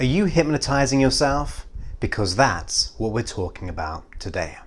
Are you hypnotizing yourself? Because that's what we're talking about today.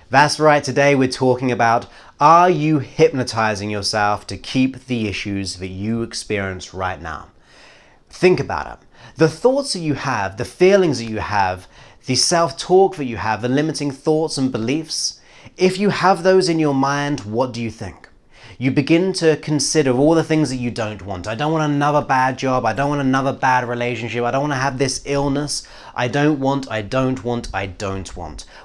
That's right, today we're talking about, are you hypnotizing yourself to keep the issues that you experience right now? Think about it. The thoughts that you have, the feelings that you have, the self-talk that you have, the limiting thoughts and beliefs, if you have those in your mind, what do you think? You begin to consider all the things that you don't want. I don't want another bad job. I don't want another bad relationship. I don't want to have this illness. I don't want.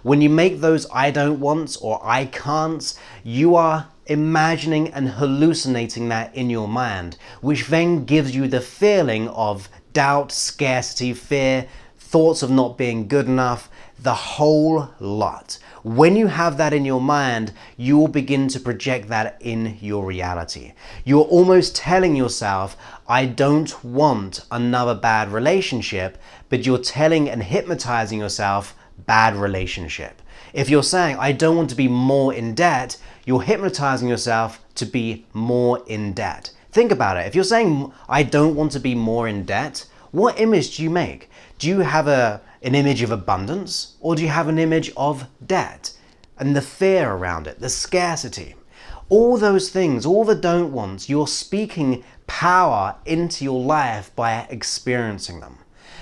When you make those I don't wants or I can'ts, you are imagining and hallucinating that in your mind, which then gives you the feeling of doubt, scarcity, fear, thoughts of not being good enough, the whole lot. When you have that in your mind, you will begin to project that in your reality. You're almost telling yourself, I don't want another bad relationship, but you're telling and hypnotizing yourself, bad relationship. If you're saying, I don't want to be more in debt, you're hypnotizing yourself to be more in debt. Think about it. If you're saying, I don't want to be more in debt, what image do you make? Do you have an image of abundance, or do you have an image of debt and the fear around it, the scarcity? All those things, all the don't wants, you're speaking power into your life by experiencing them.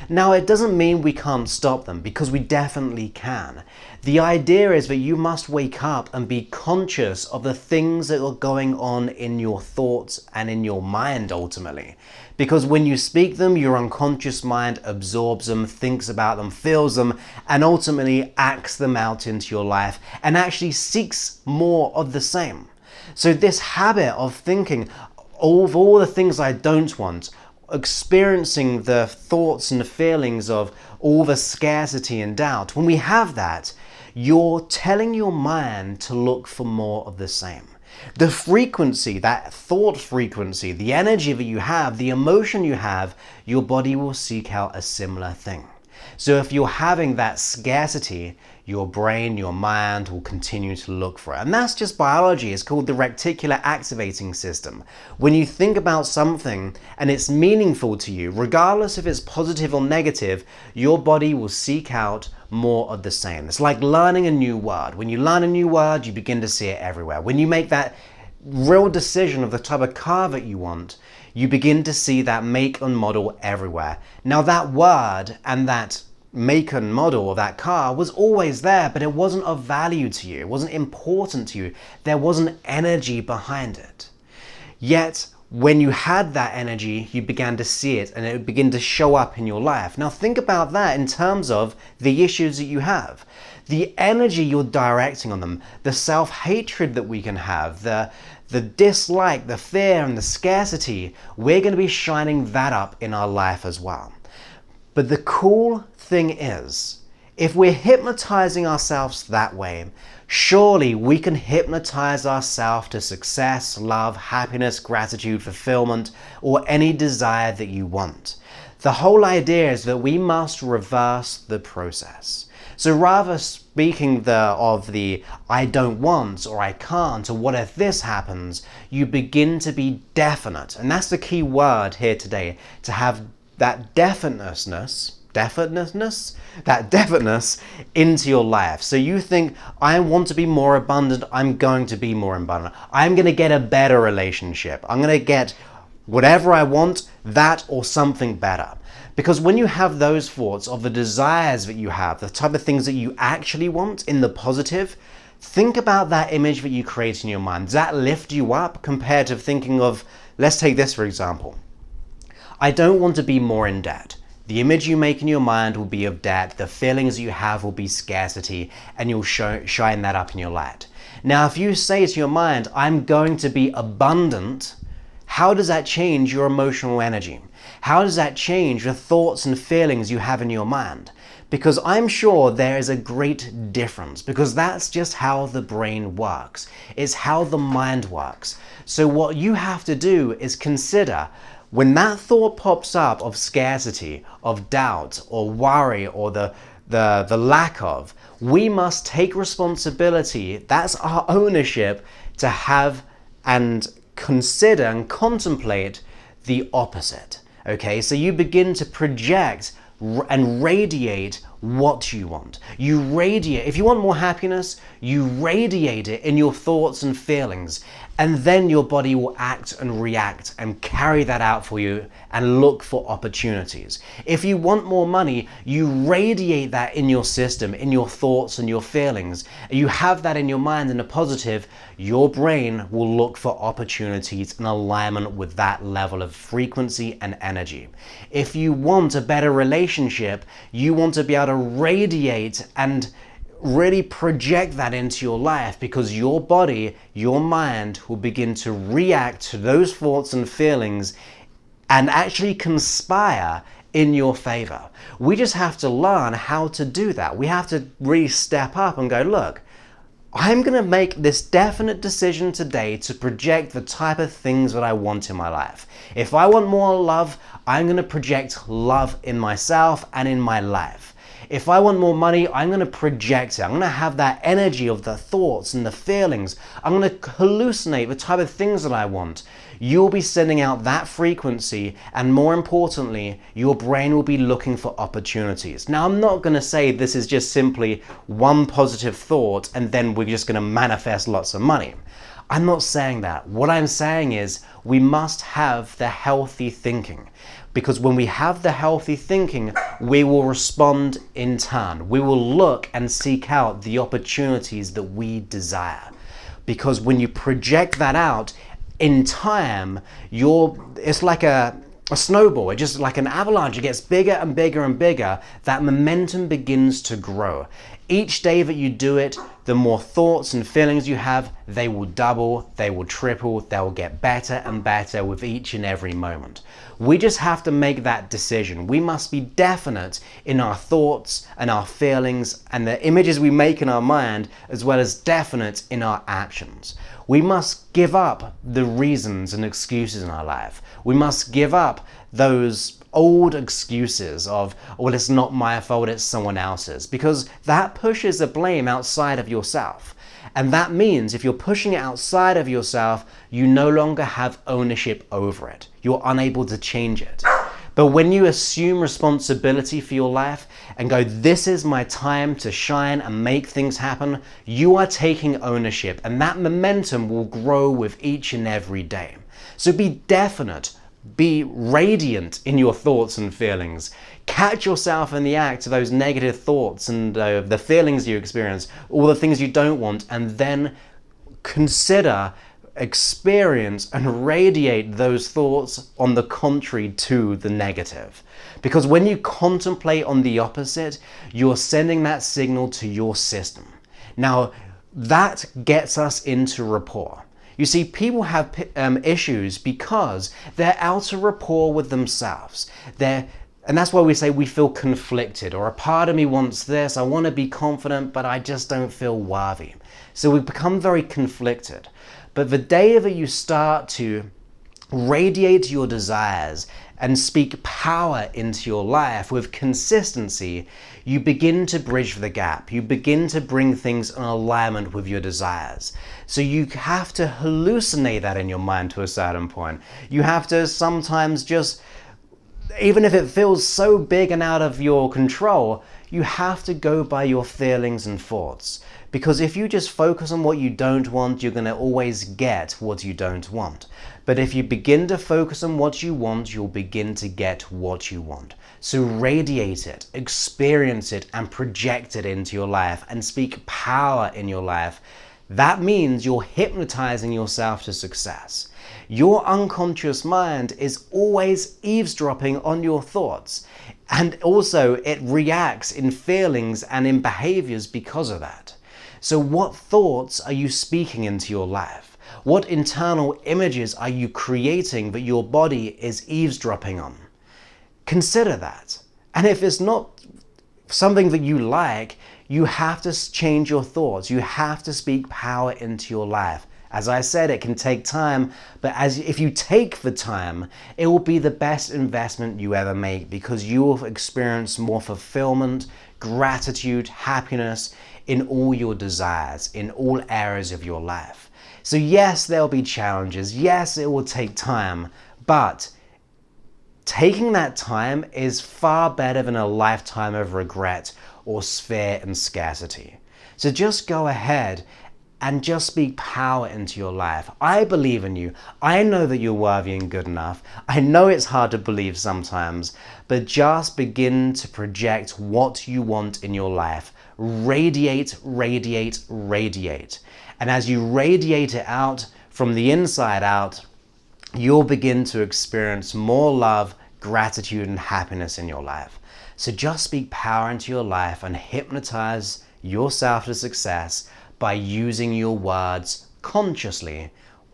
Now, it doesn't mean we can't stop them, because we definitely can. The idea is that you must wake up and be conscious of the things that are going on in your thoughts and in your mind ultimately. Because when you speak them, your unconscious mind absorbs them, thinks about them, feels them, and ultimately acts them out into your life and actually seeks more of the same. So this habit of thinking of all the things I don't want, experiencing the thoughts and the feelings of all the scarcity and doubt, when we have that, you're telling your mind to look for more of the same. The frequency, that thought frequency, the energy that you have, the emotion you have, your body will seek out a similar thing. So if you're having that scarcity, your brain, your mind will continue to look for it. And that's just biology. It's called the reticular activating system. When you think about something and it's meaningful to you, regardless if it's positive or negative, your body will seek out more of the same. It's like learning a new word. When you learn a new word, you begin to see it everywhere. When you make that real decision of the type of car that you want, you begin to see that make and model everywhere. Now that word and that make and model of that car was always there, but it wasn't of value to you. It wasn't important to you. There wasn't energy behind it. Yet, when you had that energy, you began to see it and it would begin to show up in your life. Now think about that in terms of the issues that you have. The energy you're directing on them, the self-hatred that we can have, the dislike, the fear and the scarcity, we're going to be shining that up in our life as well. But the cool thing is, if we're hypnotizing ourselves that way, surely we can hypnotize ourselves to success, love, happiness, gratitude, fulfillment, or any desire that you want. The whole idea is that we must reverse the process. So rather speaking of the I don't want or I can't or what if this happens, you begin to be definite. And that's the key word here today, to have that definiteness into your life. So you think, I want to be more abundant, I'm going to be more abundant. I'm going to get a better relationship. I'm going to get whatever I want, that or something better. Because when you have those thoughts of the desires that you have, the type of things that you actually want in the positive, think about that image that you create in your mind. Does that lift you up compared to thinking of, let's take this for example. I don't want to be more in debt. The image you make in your mind will be of debt, the feelings you have will be scarcity, and you'll shine that up in your light. Now, if you say to your mind, I'm going to be abundant, how does that change your emotional energy? How does that change the thoughts and feelings you have in your mind? Because I'm sure there is a great difference, because that's just how the brain works. It's how the mind works. So what you have to do is consider, When that thought pops up of scarcity, of doubt, or worry, or the lack of, we must take responsibility. That's our ownership, to have and consider and contemplate the opposite. Okay, so you begin to project and radiate what you want. You radiate, if you want more happiness, you radiate it in your thoughts and feelings, and then your body will act and react and carry that out for you and look for opportunities. If you want more money, you radiate that in your system, in your thoughts and your feelings. You have that in your mind in a positive, your brain will look for opportunities in alignment with that level of frequency and energy. If you want a better relationship, you want to be able to radiate and really project that into your life, because your body, your mind will begin to react to those thoughts and feelings and actually conspire in your favor. We just have to learn how to do that. We have to really step up and go, look, I'm going to make this definite decision today to project the type of things that I want in my life. If I want more love, I'm going to project love in myself and in my life. If I want more money, I'm going to project it. I'm going to have that energy of the thoughts and the feelings. I'm going to hallucinate the type of things that I want. You'll be sending out that frequency, and more importantly, your brain will be looking for opportunities. Now, I'm not going to say this is just simply one positive thought and then we're just going to manifest lots of money. I'm not saying that. What I'm saying is we must have the healthy thinking. Because when we have the healthy thinking, we will respond in turn. We will look and seek out the opportunities that we desire. Because when you project that out, in time, it's like a snowball. It's just like an avalanche. It gets bigger and bigger and bigger. That momentum begins to grow. Each day that you do it, the more thoughts and feelings you have, they will double, they will triple, they will get better and better with each and every moment. We just have to make that decision. We must be definite in our thoughts and our feelings and the images we make in our mind, as well as definite in our actions. We must give up the reasons and excuses in our life. We must give up those old excuses of, well, it's not my fault, it's someone else's, because that pushes the blame outside of yourself. And that means if you're pushing it outside of yourself, you no longer have ownership over it. You're unable to change it. But when you assume responsibility for your life and go, this is my time to shine and make things happen, you are taking ownership, and that momentum will grow with each and every day. So be definite. Be radiant in your thoughts and feelings. Catch yourself in the act of those negative thoughts and the feelings you experience, all the things you don't want, and then consider, experience, and radiate those thoughts on the contrary to the negative. Because when you contemplate on the opposite, you're sending that signal to your system. Now, that gets us into rapport. You see, people have issues because they're out of rapport with themselves. And that's why we say we feel conflicted, or a part of me wants this, I want to be confident, but I just don't feel worthy. So we become very conflicted. But the day that you start to radiate your desires and speak power into your life with consistency, you begin to bridge the gap. You begin to bring things in alignment with your desires. So you have to hallucinate that in your mind to a certain point. You have to sometimes just, even if it feels so big and out of your control, you have to go by your feelings and thoughts. Because if you just focus on what you don't want, you're going to always get what you don't want. But if you begin to focus on what you want, you'll begin to get what you want. So radiate it, experience it, and project it into your life and speak power in your life. That means you're hypnotizing yourself to success. Your unconscious mind is always eavesdropping on your thoughts. And also it reacts in feelings and in behaviors because of that. So what thoughts are you speaking into your life? What internal images are you creating that your body is eavesdropping on? Consider that. And if it's not something that you like, you have to change your thoughts. You have to speak power into your life As I said, it can take time, but if you take the time, it will be the best investment you ever make because you will experience more fulfillment, gratitude, happiness in all your desires, in all areas of your life. So yes, there'll be challenges. Yes, it will take time, but taking that time is far better than a lifetime of regret or fear and scarcity. So just go ahead and just speak power into your life. I believe in you. I know that you're worthy and good enough. I know it's hard to believe sometimes, but just begin to project what you want in your life. Radiate, radiate, radiate. And as you radiate it out from the inside out, you'll begin to experience more love, gratitude, and happiness in your life. So just speak power into your life and hypnotize yourself to success by using your words consciously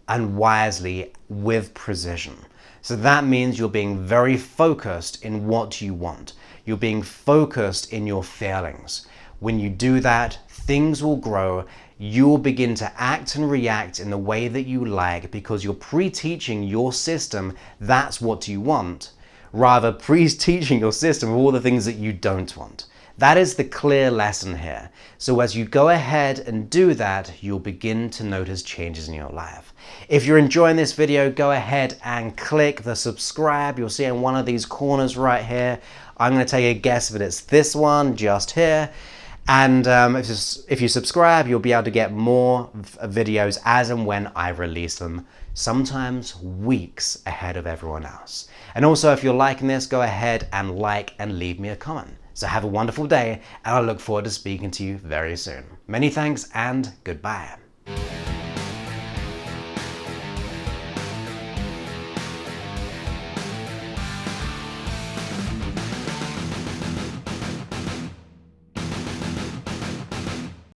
and wisely with precision. So that means you're being very focused in what you want. You're being focused in your feelings. When you do that, things will grow. You will begin to act and react in the way that you like because you're pre-teaching your system that's what you want, rather pre-teaching your system of all the things that you don't want. That is the clear lesson here. So as you go ahead and do that, you'll begin to notice changes in your life. If you're enjoying this video, go ahead and click the subscribe. You'll see in one of these corners right here. I'm going to take a guess that it's this one just here. And if you subscribe, you'll be able to get more videos as and when I release them, sometimes weeks ahead of everyone else. And also, if you're liking this, go ahead and like and leave me a comment. So have a wonderful day, and I look forward to speaking to you very soon. Many thanks and goodbye.